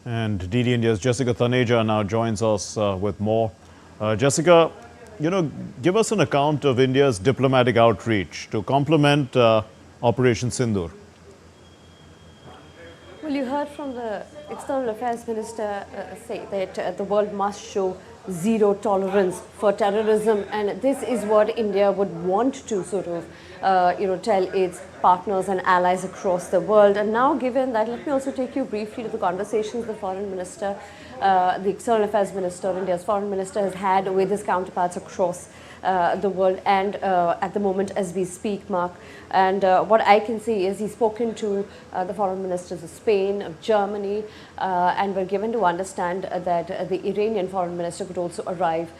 And DD India's Jessica Taneja now joins us with more. Jessica, give us an account of India's diplomatic outreach to complement Operation Sindoor. Well, you heard from the External Affairs Minister say that the world must show zero tolerance for terrorism, and this is what India would want to sort of, tell its partners and allies across the world. And now, given that, let me also take you briefly to the conversations the Foreign Minister, the External Affairs Minister, India's Foreign Minister, has had with his counterparts across the world, and at the moment as we speak, Mark. And what I can see is he's spoken to the foreign ministers of Spain, of Germany, and we're given to understand that the Iranian foreign minister could also arrive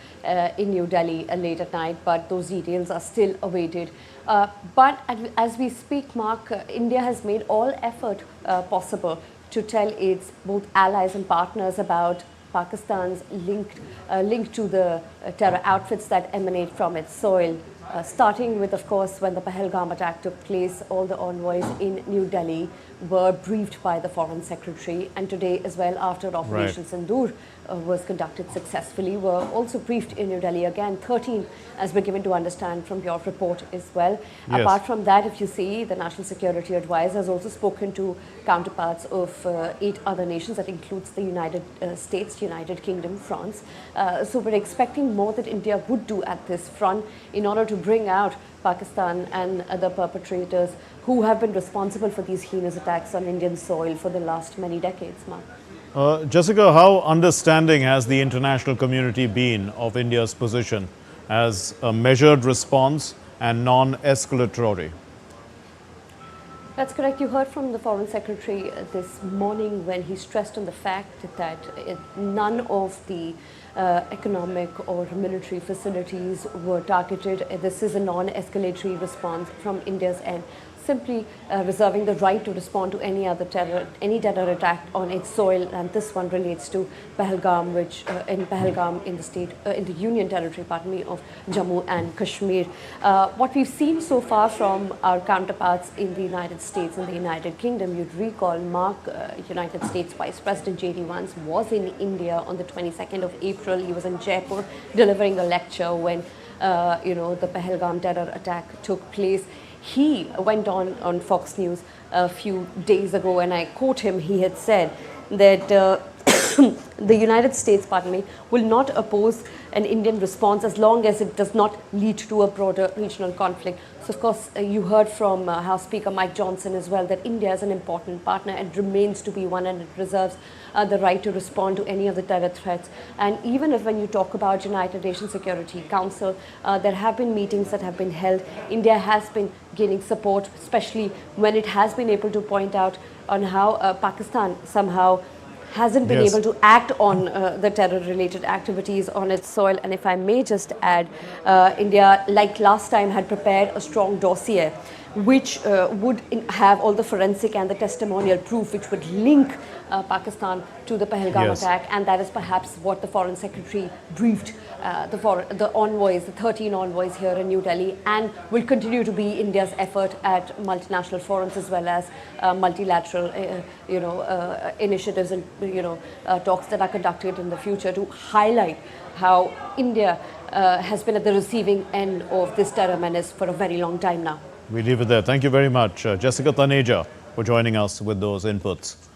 in New Delhi late at night, but those details are still awaited. But as we speak, Mark, India has made all effort possible to tell its both allies and partners about Pakistan's link to the terror outfits that emanate from its soil. Starting with, of course, when the Pahalgam attack took place, all the envoys in New Delhi were briefed by the Foreign Secretary, and today as well, after Operation Sindoor was conducted successfully, were also briefed in New Delhi again, 13, as we're given to understand from your report as well. Yes. Apart from that, if you see, the National Security Advisor has also spoken to counterparts of 8 other nations, that includes the United States, United Kingdom, France. So we're expecting more that India would do at this front in order to bring out Pakistan and the perpetrators who have been responsible for these heinous attacks on Indian soil for the last many decades, Mark. Jessica, how understanding has the international community been of India's position as a measured response and non-escalatory? That's correct. You heard from the Foreign Secretary this morning when he stressed on the fact that none of the economic or military facilities were targeted. This is a non-escalatory response from India's end, simply reserving the right to respond to any terror attack on its soil, and this one relates to Pahalgam, which in the Union Territory, of Jammu and Kashmir. What we've seen so far from our counterparts in the United States and the United Kingdom, you'd recall, Mark, United States Vice President J.D. Vance was in India on the 22nd of April. He was in Jaipur delivering a lecture when the Pahalgam terror attack took place. He went on Fox News a few days ago, and I quote him, he had said that the United States, will not oppose an Indian response as long as it does not lead to a broader regional conflict. So, of course, you heard from House Speaker Mike Johnson as well that India is an important partner and remains to be one, and it reserves the right to respond to any of the terror threats. And even if when you talk about United Nations Security Council, there have been meetings that have been held. India has been gaining support, especially when it has been able to point out on how Pakistan somehow hasn't been able to act on the terror-related activities on its soil. And if I may just add, India, like last time, had prepared a strong dossier which would have all the forensic and the testimonial proof which would link Pakistan to the Pahalgam attack, and that is perhaps what the Foreign Secretary briefed the envoys, the 13 envoys here in New Delhi, and will continue to be India's effort at multinational forums as well as multilateral initiatives and talks that are conducted in the future to highlight how India has been at the receiving end of this terror menace for a very long time now. We leave it there. Thank you very much, Jessica Taneja, for joining us with those inputs.